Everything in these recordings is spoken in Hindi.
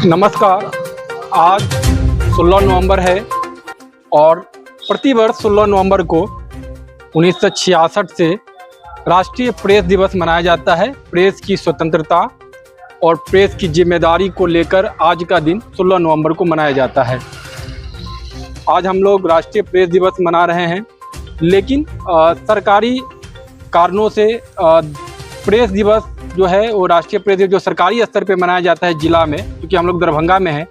नमस्कार। आज 16 नवंबर है और प्रतिवर्ष 16 नवंबर को 1966 से राष्ट्रीय प्रेस दिवस मनाया जाता है। प्रेस की स्वतंत्रता और प्रेस की जिम्मेदारी को लेकर आज का दिन 16 नवंबर को मनाया जाता है। आज हम लोग राष्ट्रीय प्रेस दिवस मना रहे हैं, लेकिन सरकारी कारणों से प्रेस दिवस जो है वो राष्ट्रीय प्रेस दिवस जो सरकारी स्तर पे मनाया जाता है जिला में, क्योंकि हम लोग दरभंगा में हैं,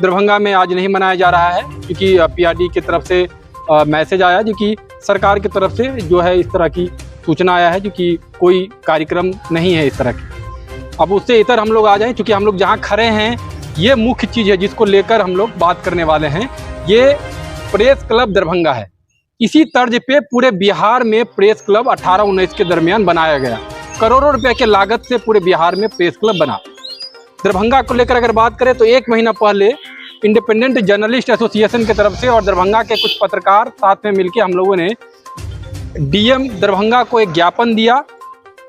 दरभंगा में आज नहीं मनाया जा रहा है क्योंकि पीआरडी की तरफ से मैसेज आया जो कि सरकार की तरफ से जो है इस तरह की सूचना आया है जो कि कोई कार्यक्रम नहीं है इस तरह की। अब उससे इतर हम लोग आ जाएं, क्योंकि हम लोग जहाँ खड़े हैं ये मुख्य चीज़ है जिसको लेकर हम लोग बात करने वाले हैं। ये प्रेस क्लब दरभंगा है। इसी तर्ज पे पूरे बिहार में प्रेस क्लब 18-19 के दरमियान बनाया गया। करोड़ों रुपए के लागत से पूरे बिहार में प्रेस क्लब बना। दरभंगा को लेकर अगर बात करें तो 1 महीना पहले इंडिपेंडेंट जर्नलिस्ट एसोसिएशन की तरफ से और दरभंगा के कुछ पत्रकार साथ में मिलकर हम लोगों ने डीएम दरभंगा को एक ज्ञापन दिया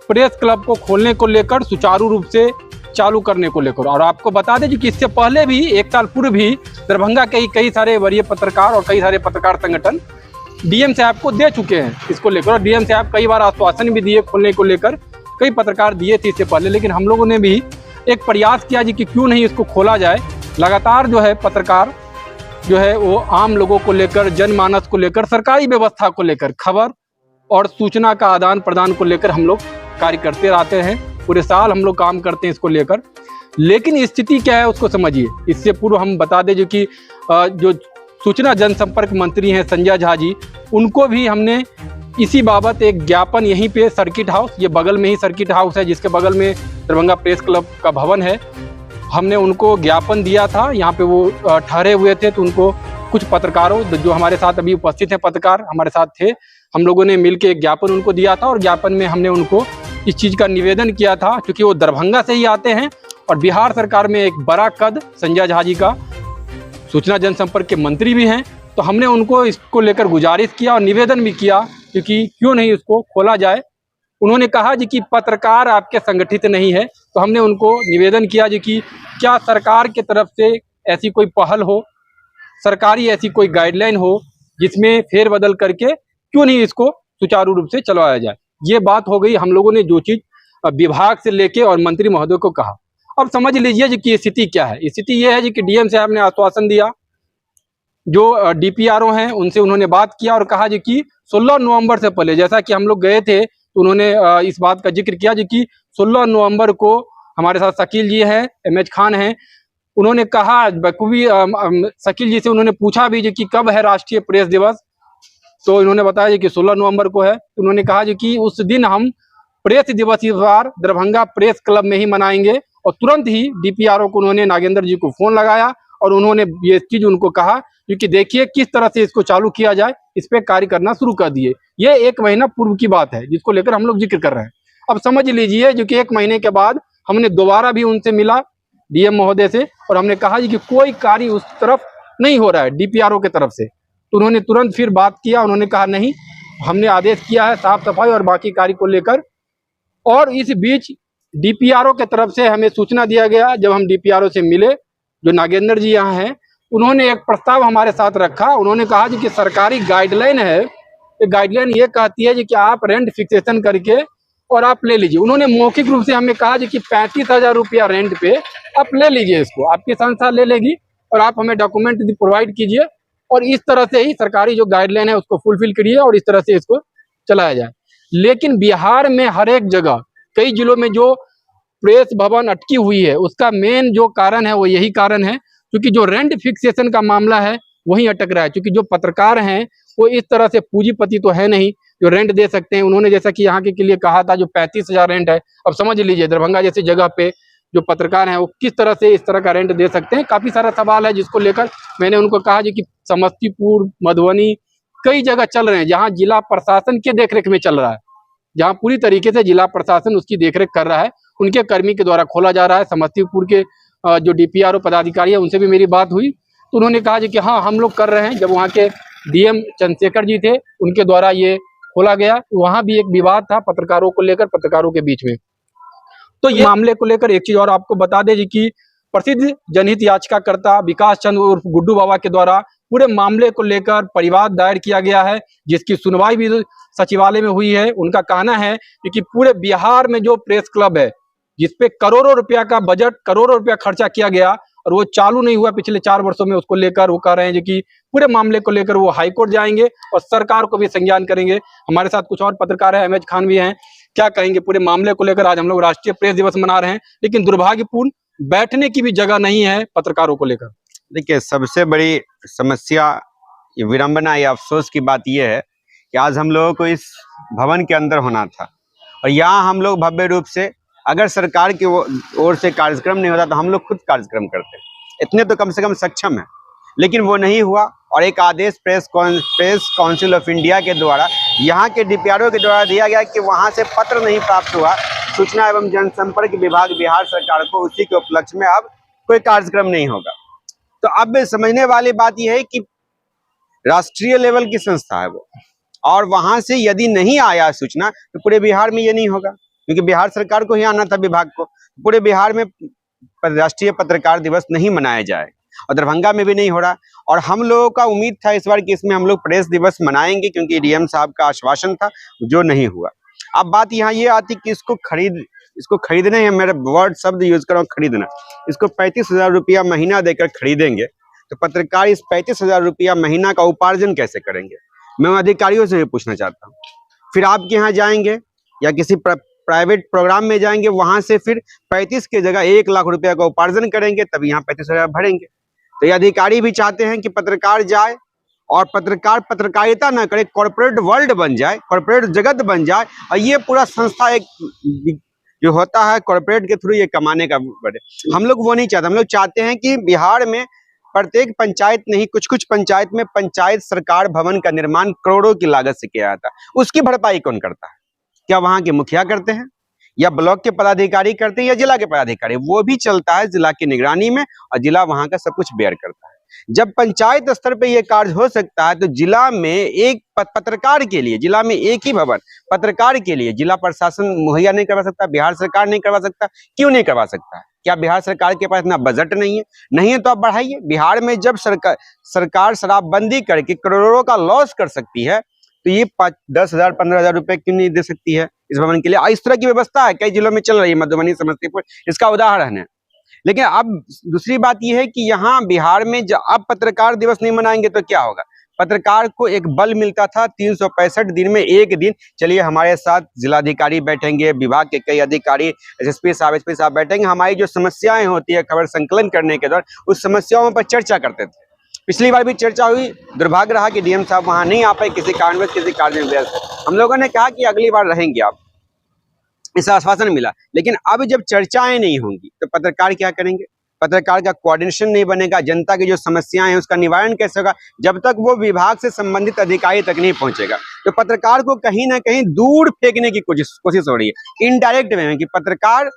प्रेस क्लब को खोलने को लेकर, सुचारू रूप से चालू करने को लेकर। और आपको बता दें कि इससे पहले भी 1 साल पूर्व भी दरभंगा के कई सारे वरीय पत्रकार और कई सारे पत्रकार संगठन डीएम साहब को दे चुके हैं इसको लेकर, और डीएम साहब कई बार आश्वासन भी दिए खोलने को लेकर, कई पत्रकार दिए थे इससे पहले। लेकिन हम लोगों ने भी एक प्रयास किया जी कि क्यों नहीं इसको खोला जाए। लगातार जो है पत्रकार जो है वो आम लोगों को लेकर, जनमानस को लेकर, सरकारी व्यवस्था को लेकर, खबर और सूचना का आदान प्रदान को लेकर हम लोग कार्य करते रहते हैं। पूरे साल हम लोग काम करते हैं इसको लेकर। लेकिन स्थिति क्या है उसको समझिए। इससे पूर्व हम बता दें जो कि जो सूचना जनसंपर्क मंत्री हैं संजय झा जी, उनको भी हमने इसी बाबत एक ज्ञापन यहीं पे सर्किट हाउस, ये बगल में ही सर्किट हाउस है जिसके बगल में दरभंगा प्रेस क्लब का भवन है, हमने उनको ज्ञापन दिया था। यहाँ पे वो ठहरे हुए थे, तो उनको कुछ पत्रकारों जो हमारे साथ अभी उपस्थित हैं, पत्रकार हमारे साथ थे, हम लोगों ने मिल के एक ज्ञापन उनको दिया था। और ज्ञापन में हमने उनको इस चीज़ का निवेदन किया था, क्योंकि वो दरभंगा से ही आते हैं और बिहार सरकार में एक बड़ा कद संजय झा जी का सूचना जनसंपर्क के मंत्री भी हैं। तो हमने उनको इसको लेकर गुजारिश किया और निवेदन भी किया क्योंकि क्यों नहीं उसको खोला जाए। उन्होंने कहा जी कि पत्रकार आपके संगठित नहीं है। तो हमने उनको निवेदन किया जी कि क्या सरकार की तरफ से ऐसी कोई पहल हो, सरकारी ऐसी कोई गाइडलाइन हो जिसमें फेरबदल करके क्यों नहीं इसको सुचारू रूप से चलवाया जाए। ये बात हो गई। हम लोगों ने जो चीज़ विभाग से लेके और मंत्री महोदय को कहा। अब समझ लीजिए जी कि स्थिति क्या है। स्थिति ये है जी कि डीएम साहब ने आश्वासन दिया, जो डीपीआरओ हैं उनसे उन्होंने बात किया और कहा जी कि 16 नवंबर से पहले, जैसा कि हम लोग गए थे तो उन्होंने इस बात का जिक्र किया जी कि 16 नवंबर को हमारे साथ शकील जी हैं, एमएच खान हैं, उन्होंने कहा बखूबी शकील जी से उन्होंने पूछा भी जी कि कब है राष्ट्रीय प्रेस दिवस, तो इन्होंने बताया जी कि 16 नवंबर को है। तो उन्होंने कहा जी कि उस दिन हम प्रेस दिवस इस बार दरभंगा प्रेस क्लब में ही मनाएंगे। और तुरंत ही डीपीआरओ को उन्होंने नागेंद्र जी को फोन लगाया और उन्होंने ये चीज़ उनको कहा क्योंकि देखिए किस तरह से इसको चालू किया जाए, इस पे कार्य करना शुरू कर दिए। ये 1 महीना पूर्व की बात है जिसको लेकर हम लोग जिक्र कर रहे हैं। अब समझ लीजिए जो कि 1 महीने के बाद हमने दोबारा भी उनसे मिला डीएम महोदय से और हमने कहा जी कि कोई कार्य उस तरफ नहीं हो रहा है डीपीआरओ की तरफ से। तो उन्होंने तुरंत फिर बात किया, उन्होंने कहा नहीं, हमने आदेश किया है साफ सफाई और बाकी कार्य को लेकर। और इस बीच डीपीआरओ की तरफ से हमें सूचना दिया गया, जब हम डीपीआरओ से मिले जो नागेंद्र जी यहाँ हैं, उन्होंने एक प्रस्ताव हमारे साथ रखा। उन्होंने कहा जी कि सरकारी गाइडलाइन है, गाइडलाइन ये कहती है जी कि आप रेंट फिक्सेशन करके और आप ले लीजिए। उन्होंने मौखिक रूप से हमें कहा जी कि 35,000 रुपया रेंट पे आप ले लीजिए, इसको आपकी संस्था ले लेगी और आप हमें डॉक्यूमेंट प्रोवाइड कीजिए और इस तरह से ही सरकारी जो गाइडलाइन है उसको फुलफिल करिए और इस तरह से इसको चलाया जाए। लेकिन बिहार में हर एक जगह कई जिलों में जो प्रेस भवन अटकी हुई है उसका मेन जो कारण है वो यही कारण है, क्योंकि जो रेंट फिक्सेशन का मामला है वहीं अटक रहा है। क्योंकि जो पत्रकार हैं वो इस तरह से पूंजीपति तो है नहीं जो रेंट दे सकते हैं। उन्होंने जैसा कि यहाँ के लिए कहा था जो 35,000 रेंट है, अब समझ लीजिए दरभंगा जैसी जगह पे जो पत्रकार हैं वो किस तरह से इस तरह का रेंट दे सकते हैं। काफ़ी सारा सवाल है जिसको लेकर मैंने उनको कहा जी कि समस्तीपुर, मधुबनी कई जगह चल रहे हैं जहाँ जिला प्रशासन के देखरेख में चल रहा है, जहाँ पूरी तरीके से जिला प्रशासन उसकी देखरेख कर रहा है, उनके कर्मी के द्वारा खोला जा रहा है। समस्तीपुर के जो डीपीआरओ पदाधिकारी है उनसे भी मेरी बात हुई तो उन्होंने कहा जी कि हाँ हम लोग कर रहे हैं। जब वहाँ के डीएम चंद्रशेखर जी थे उनके द्वारा ये खोला गया, वहाँ भी एक विवाद था पत्रकारों को लेकर, पत्रकारों के बीच में। तो ये मामले को लेकर एक चीज़ और आपको बता दें जी कि प्रसिद्ध जनहित याचिकाकर्ता विकास चंद्र उर्फ गुड्डू बाबा के द्वारा पूरे मामले को लेकर परिवाद दायर किया गया है, जिसकी सुनवाई भी सचिवालय में हुई है। उनका कहना है कि पूरे बिहार में जो प्रेस क्लब है, जिसपे करोड़ों रुपया का बजट, करोड़ों रुपया खर्चा किया गया और वो चालू नहीं हुआ पिछले 4 वर्षों में, उसको लेकर वो कह रहे हैं कि पूरे मामले को लेकर वो हाईकोर्ट जाएंगे और सरकार को भी संज्ञान करेंगे। हमारे साथ कुछ और पत्रकार है, अहमद खान भी हैं। क्या कहेंगे पूरे मामले को लेकर? आज हम लोग राष्ट्रीय प्रेस दिवस मना रहे हैं, लेकिन दुर्भाग्यपूर्ण बैठने की भी जगह नहीं है पत्रकारों को लेकर। देखिए, सबसे बड़ी समस्या, विडंबना या अफसोस की बात यह है कि आज हम लोगों को इस भवन के अंदर होना था और यहाँ हम लोग भव्य रूप से, अगर सरकार की ओर से कार्यक्रम नहीं होता तो हम लोग खुद कार्यक्रम करते, इतने तो कम से कम सक्षम है, लेकिन वो नहीं हुआ। और एक आदेश प्रेस काउंसिल ऑफ इंडिया के द्वारा, यहाँ के डीपीआरओ के द्वारा दिया गया कि वहाँ से पत्र नहीं प्राप्त हुआ सूचना एवं जनसंपर्क विभाग बिहार सरकार को, उसी के उपलक्ष्य में अब कोई कार्यक्रम नहीं होगा। तो अब समझने वाली बात यह है कि राष्ट्रीय लेवल की संस्था है वो, और वहां से यदि नहीं आया सूचना तो पूरे बिहार में ये नहीं होगा, क्योंकि बिहार सरकार को ही आना था, विभाग को। पूरे बिहार में राष्ट्रीय पत्रकार दिवस नहीं मनाया जाए और दरभंगा में भी नहीं हो रहा। और हम लोगों का उम्मीद था इस बार कि इसमें हम लोग प्रेस दिवस मनाएंगे, क्योंकि डीएम साहब का आश्वासन था, जो नहीं हुआ। अब बात यहाँ ये आती कि इसको खरीदने हैं, मेरा वर्ड शब्द यूज कर रहा हूँ, खरीदना। इसको 35,000 रुपया महीना देकर खरीदेंगे तो पत्रकार इस 35,000 रुपया महीना का उपार्जन कैसे करेंगे? मैं अधिकारियों से भी पूछना चाहता हूँ। फिर आपके यहाँ जाएंगे या किसी प्राइवेट प्रोग्राम में जाएंगे, वहां से फिर 35 की जगह 1 लाख रुपया का उपार्जन करेंगे, तब यहाँ 35,000 भरेंगे। तो ये अधिकारी भी चाहते हैं कि पत्रकार जाए और पत्रकार पत्रकारिता न करे, कॉर्पोरेट वर्ल्ड बन जाए, कॉर्पोरेट जगत बन जाए, और ये पूरा संस्था एक जो होता है कॉर्पोरेट के थ्रू ये कमाने का बढ़े। हम लोग वो नहीं चाहते। हम लोग चाहते हैं कि बिहार में प्रत्येक पंचायत नहीं, कुछ कुछ पंचायत में पंचायत सरकार भवन का निर्माण करोड़ों की लागत से किया जाता है। उसकी भरपाई कौन करता है? क्या वहां के मुखिया करते हैं, या ब्लॉक के पदाधिकारी करते हैं, या जिला के पदाधिकारी? वो भी चलता है जिला की निगरानी में, और जिला वहां का सब कुछ बेयर करता है। जब पंचायत स्तर पे ये कार्य हो सकता है, तो जिला में एक पत्रकार के लिए, जिला में एक ही भवन पत्रकार के लिए जिला प्रशासन मुहैया नहीं करवा सकता, बिहार सरकार नहीं करवा सकता। क्यों नहीं करवा सकता है? क्या बिहार सरकार के पास इतना बजट नहीं है? नहीं है तो आप बढ़ाइए। बिहार में जब सरकार शराबबंदी करके करोड़ों का लॉस कर सकती है, तो ये 10,000 15,000 रुपए क्यों नहीं दे सकती है इस भवन के लिए? इस तरह की व्यवस्था है, कई जिलों में चल रही है, मधुबनी, समस्तीपुर इसका उदाहरण है। लेकिन अब दूसरी बात यह है कि यहाँ बिहार में जब अब पत्रकार दिवस नहीं मनाएंगे तो क्या होगा? पत्रकार को एक बल मिलता था 365 दिन में एक दिन, चलिए हमारे साथ जिलाधिकारी बैठेंगे, विभाग के कई अधिकारी, एसएसपी साहब, एसपी साहब बैठेंगे, हमारी जो समस्याएं होती है खबर संकलन करने के दौरान, उस समस्याओं पर चर्चा करते थे। पिछली बार भी चर्चा हुई, दुर्भाग्य रहा कि डीएम साहब वहां नहीं आ पाए, किसी कारणवश किसी कार्य में व्यस्त। हम लोगों ने कहा कि अगली बार रहेंगे आप, इसका आश्वासन मिला। लेकिन अब जब चर्चाएं नहीं होंगी तो पत्रकार क्या करेंगे? पत्रकार का कोऑर्डिनेशन नहीं बनेगा, जनता की जो समस्याएं हैं उसका निवारण कैसे होगा जब तक वो विभाग से संबंधित अधिकारी तक नहीं पहुंचेगा? तो पत्रकार को कहीं ना कहीं दूर फेंकने की कोशिश हो रही है, इनडायरेक्ट वे में, कि पत्रकार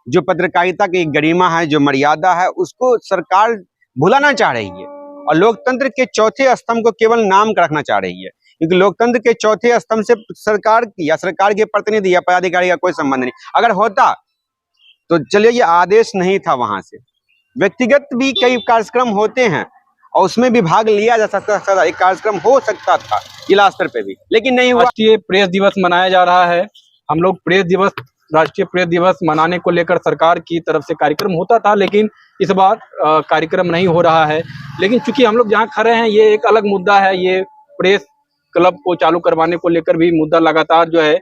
जो पत्रकारिता की गरिमा है, जो मर्यादा है, उसको सरकार भुलाना चाह रही है और लोकतंत्र के चौथे स्तंभ को केवल नाम का रखना चाह रही है। क्योंकि लोकतंत्र के चौथे स्तंभ से सरकार या सरकार के प्रतिनिधि या पदाधिकारी का कोई संबंध नहीं। अगर होता तो चलिए, ये आदेश नहीं था, वहां से व्यक्तिगत भी कई कार्यक्रम होते हैं और उसमें भी भाग लिया जा सकता था, एक कार्यक्रम हो सकता था जिला स्तर पे भी, लेकिन नहीं हुआ। राष्ट्रीय प्रेस दिवस मनाया जा रहा है। हम लोग राष्ट्रीय प्रेस दिवस मनाने को लेकर सरकार की तरफ से कार्यक्रम होता था, लेकिन इस बार कार्यक्रम नहीं हो रहा है। लेकिन चूंकि हम लोग जहाँ खड़े हैं ये एक अलग मुद्दा है, ये प्रेस क्लब को चालू करवाने को लेकर भी मुद्दा लगातार जो है,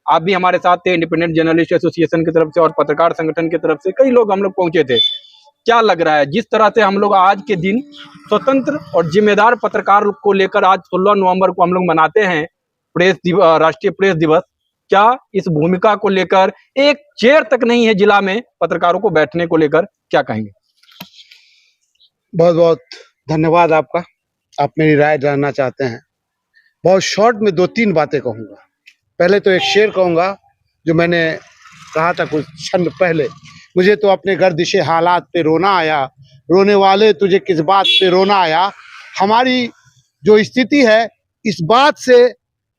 आप भी हमारे साथ थे, इंडिपेंडेंट जर्नलिस्ट एसोसिएशन की तरफ से और पत्रकार संगठन की तरफ से कई लोग हम लोग पहुंचे थे। क्या लग रहा है जिस तरह से हम लोग आज के दिन स्वतंत्र और जिम्मेदार पत्रकार को लेकर आज 16 नवंबर को हम लोग मनाते हैं राष्ट्रीय प्रेस दिवस, क्या इस भूमिका को लेकर एक चेयर तक नहीं है जिला में पत्रकारों को बैठने को लेकर, क्या कहेंगे? बहुत बहुत धन्यवाद आपका। आप मेरी राय जानना चाहते हैं। बहुत शॉर्ट में 2-3 बातें कहूँगा। पहले तो एक शेर कहूँगा जो मैंने कहा था कुछ क्षण पहले, मुझे तो अपने गर्दिशे हालात पे रोना आया, रोने वाले तुझे किस बात पे रोना आया। हमारी जो स्थिति है इस बात से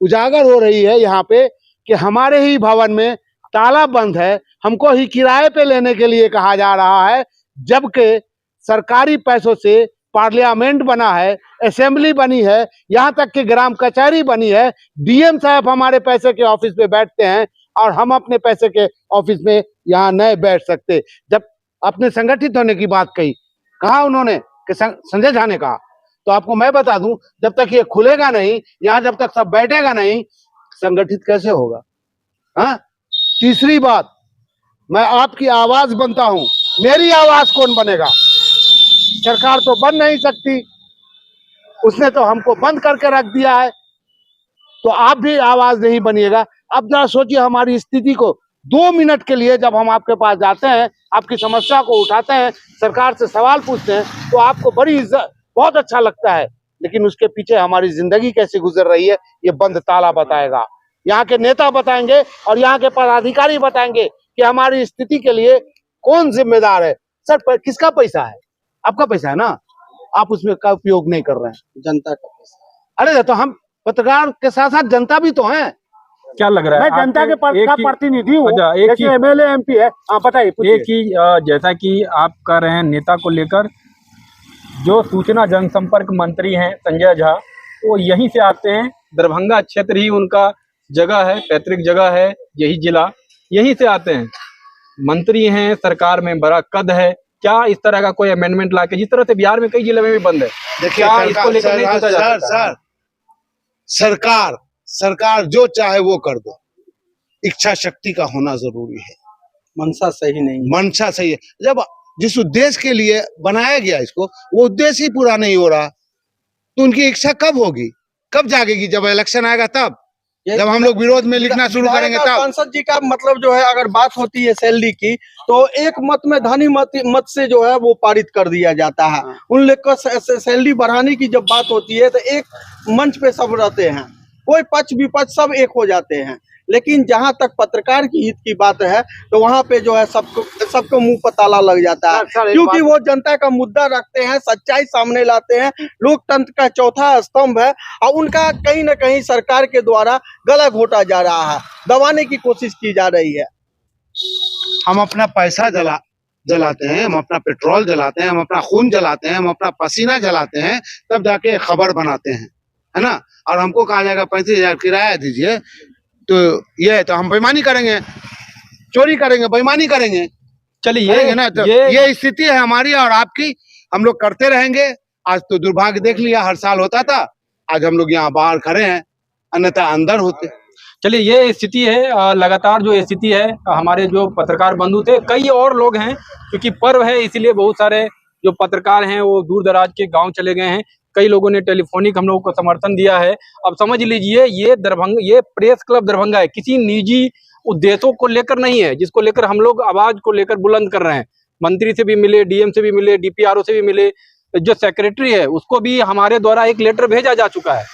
उजागर हो रही है यहाँ पे कि हमारे ही भवन में ताला बंद है, हमको ही किराए पे लेने के लिए कहा जा रहा है जबकि सरकारी पैसों से पार्लियामेंट बना है, असेंबली बनी है, यहाँ तक कि ग्राम कचहरी बनी है। डीएम साहब हमारे पैसे के ऑफिस में बैठते हैं और हम अपने पैसे के ऑफिस में यहाँ नहीं बैठ सकते। जब अपने संगठित होने की बात कही, कहा उन्होंने कि संजय झा ने कहा, तो आपको मैं बता दूं, जब तक ये खुलेगा नहीं, यहाँ जब तक सब बैठेगा नहीं, संगठित कैसे होगा? हाँ, तीसरी बात, मैं आपकी आवाज बनता हूं, मेरी आवाज कौन बनेगा? सरकार तो बन नहीं सकती, उसने तो हमको बंद करके रख दिया है, तो आप भी आवाज नहीं बनिएगा। अब जरा सोचिए हमारी स्थिति को। 2 मिनट के लिए जब हम आपके पास जाते हैं, आपकी समस्या को उठाते हैं, सरकार से सवाल पूछते हैं, तो आपको बड़ी इज्जत, बहुत अच्छा लगता है, लेकिन उसके पीछे हमारी जिंदगी कैसे गुजर रही है, ये बंद ताला बताएगा। यहाँ के नेता बताएंगे और यहाँ के पदाधिकारी बताएंगे कि हमारी स्थिति के लिए कौन जिम्मेदार है। सर, किसका पैसा है? आपका पैसा है ना, आप उसमें का उपयोग नहीं कर रहे हैं, जनता का पैसा। अरे तो हम पत्रकार के साथ साथ जनता भी तो हैं। क्या लग रहा है? मैं जनता के प्रतिनिधि हूँ, जैसे एमएलए एमपी है। हाँ बताइए। एक ही जैसा कि आप कह रहे हैं नेता को लेकर, जो सूचना जनसंपर्क मंत्री हैं संजय झा, वो यहीं से आते हैं, दरभंगा क्षेत्र ही उनका जगह है, पैतृक जगह है, यही जिला, यहीं से आते हैं, मंत्री हैं, सरकार में बड़ा कद है। क्या इस तरह का कोई अमेंडमेंट लाके, जिस तरह से बिहार में कई जिले में भी बंद है, देखिए इसको लेकर नहीं सोचा जा सकता? सरकार जो चाहे वो कर दो, इच्छा शक्ति का होना जरूरी है। मंशा सही नहीं, मंशा सही है। जब जिस उद्देश्य के लिए बनाया गया इसको, वो उद्देश्य ही पूरा नहीं हो रहा, तो उनकी इच्छा कब होगी, कब जागेगी? जब इलेक्शन आएगा तब, जब हम लोग विरोध में लिखना शुरू करेंगे तब। सांसद जी का मतलब जो है, अगर बात होती है सैलरी की, तो एक मत में धनी मत से जो है वो पारित कर दिया जाता है। उन लोग को सैलरी बढ़ाने की जब बात होती है तो एक मंच पे सब रहते हैं, कोई पक्ष विपक्ष सब एक हो जाते हैं। लेकिन जहां तक पत्रकार की हित की बात है, तो वहां पे जो है सबको मुंह पर ताला लग जाता है, क्योंकि वो जनता का मुद्दा रखते हैं, सच्चाई सामने लाते हैं, लोकतंत्र का चौथा स्तंभ है, और उनका कहीं ना कहीं सरकार के द्वारा गला घोटा जा रहा है, दबाने की कोशिश की जा रही है। हम अपना पैसा जलाते हैं, हम अपना पेट्रोल जलाते हैं, हम अपना खून जलाते हैं, हम अपना पसीना जलाते हैं, तब जाके खबर बनाते हैं, है ना? और हमको कहा जाएगा 35,000 किराया दीजिए, तो ये है, तो हम बेईमानी करेंगे, चोरी करेंगे, बेईमानी करेंगे। चलिए ना, तो ये स्थिति है हमारी और आपकी, हम लोग करते रहेंगे। आज तो दुर्भाग्य देख लिया, हर साल होता था, आज हम लोग यहाँ बाहर खड़े हैं, अन्यथा अंदर होते। चलिए, ये स्थिति है, लगातार जो स्थिति है, हमारे जो पत्रकार बंधु थे, कई और लोग हैं, क्योंकि पर्व है इसलिए बहुत सारे जो पत्रकार हैं वो दूर दराज के गांव चले गए हैं। कई लोगों ने टेलीफोनिक हम लोगों को समर्थन दिया है। अब समझ लीजिए, ये प्रेस क्लब दरभंगा है, किसी निजी उद्देश्यों को लेकर नहीं है, जिसको लेकर हम लोग आवाज को लेकर बुलंद कर रहे हैं। मंत्री से भी मिले, डीएम से भी मिले, डीपीआरओ से भी मिले, जो सेक्रेटरी है उसको भी हमारे द्वारा एक लेटर भेजा जा चुका है,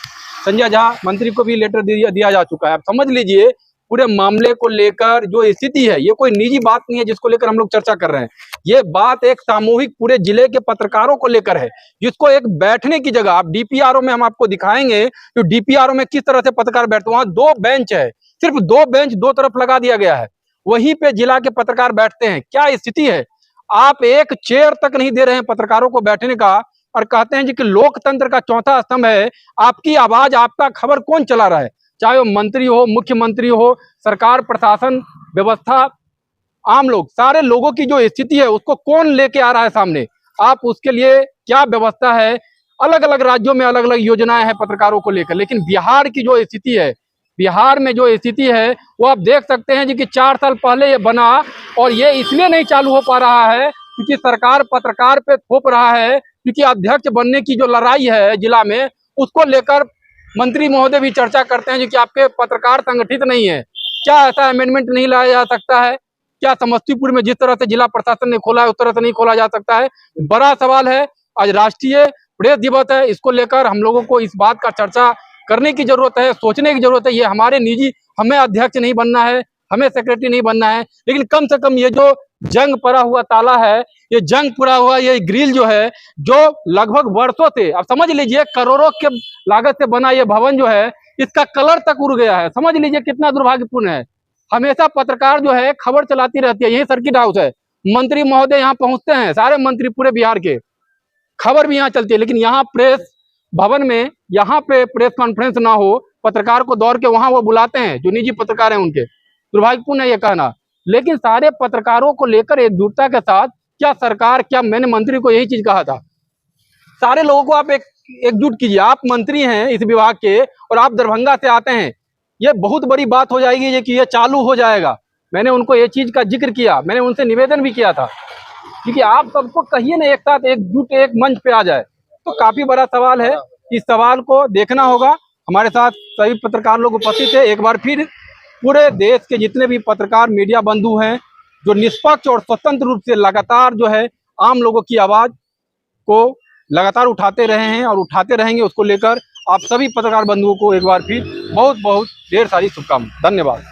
संजय झा मंत्री को भी लेटर दिया जा चुका है। आप समझ लीजिए, पूरे मामले को लेकर जो स्थिति है, ये कोई निजी बात नहीं है जिसको लेकर हम लोग चर्चा कर रहे हैं। ये बात एक सामूहिक पूरे जिले के पत्रकारों को लेकर है, जिसको एक बैठने की जगह, आप डीपीआरओ में हम आपको दिखाएंगे, तो डीपीआरओ में किस तरह से पत्रकार बैठते, वहां 2 बेंच है, सिर्फ 2 बेंच 2 तरफ लगा दिया गया है, वहीं पे जिला के पत्रकार बैठते हैं। क्या स्थिति है? आप एक चेयर तक नहीं दे रहे हैं पत्रकारों को बैठने का, और कहते हैं जी कि लोकतंत्र का चौथा स्तंभ है, आपकी आवाज, आपका खबर कौन चला रहा है, चाहे वो मंत्री हो, मुख्यमंत्री हो, सरकार, प्रशासन, व्यवस्था, आम लोग, सारे लोगों की जो स्थिति है उसको कौन लेके आ रहा है सामने? आप उसके लिए क्या व्यवस्था है? अलग अलग राज्यों में अलग अलग योजनाएं हैं पत्रकारों को लेकर, लेकिन बिहार की जो स्थिति है, बिहार में जो स्थिति है वो आप देख सकते हैं जी कि 4 साल पहले ये बना, और ये इसलिए नहीं चालू हो पा रहा है क्योंकि सरकार पत्रकार पे थोप रहा है, क्योंकि अध्यक्ष बनने की जो लड़ाई है जिला में, उसको लेकर मंत्री महोदय भी चर्चा करते हैं जो कि आपके पत्रकार संगठित नहीं है। क्या ऐसा अमेंडमेंट नहीं लाया जा सकता है? क्या समस्तीपुर में जिस तरह से जिला प्रशासन ने खोला है उस तरह से नहीं खोला जा सकता है? बड़ा सवाल है। आज राष्ट्रीय प्रेस दिवस है, इसको लेकर हम लोगों को इस बात का चर्चा करने की जरूरत है, सोचने की जरूरत है। ये हमारे निजी, हमें अध्यक्ष नहीं बनना है, हमें सेक्रेटरी नहीं बनना है, लेकिन कम से कम ये जो जंग पड़ा हुआ ताला है, ये जंग पड़ा हुआ ये ग्रिल जो है, जो लगभग वर्षों से, अब समझ लीजिए करोड़ों के लागत से बना ये भवन जो है, इसका कलर तक उड़ गया है। समझ लीजिए कितना दुर्भाग्यपूर्ण है। हमेशा पत्रकार जो है खबर चलाती रहती है, यही सर्किट हाउस है, मंत्री महोदय यहाँ पहुंचते हैं, सारे मंत्री पूरे बिहार के, खबर भी यहाँ चलती है, लेकिन यहाँ प्रेस भवन में यहाँ पे प्रेस कॉन्फ्रेंस ना हो, पत्रकार को दौड़ के वहां वो बुलाते हैं जो निजी पत्रकार हैं उनके। दुर्भाग्यपूर्ण है ये कहना, लेकिन सारे पत्रकारों को लेकर एकजुटता के साथ क्या सरकार, क्या मैंने मंत्री को यही चीज कहा था, सारे लोगों को आप एकजुट कीजिए। आप मंत्री हैं इस विभाग के और आप दरभंगा से आते हैं, ये बहुत बड़ी बात हो जाएगी ये कि ये चालू हो जाएगा। मैंने उनको ये चीज का जिक्र किया, मैंने उनसे निवेदन भी किया था, क्योंकि आप सबको कहिए ना एक साथ एकजुट एक मंच पे आ जाए। तो काफी बड़ा सवाल है, इस सवाल को देखना होगा। हमारे साथ सभी पत्रकार लोग उपस्थित थे। एक बार फिर पूरे देश के जितने भी पत्रकार मीडिया बंधु हैं जो निष्पक्ष और स्वतंत्र रूप से लगातार जो है आम लोगों की आवाज को लगातार उठाते रहे हैं और उठाते रहेंगे, उसको लेकर आप सभी पत्रकार बंधुओं को एक बार फिर बहुत बहुत ढेर सारी शुभकामनाएं। धन्यवाद।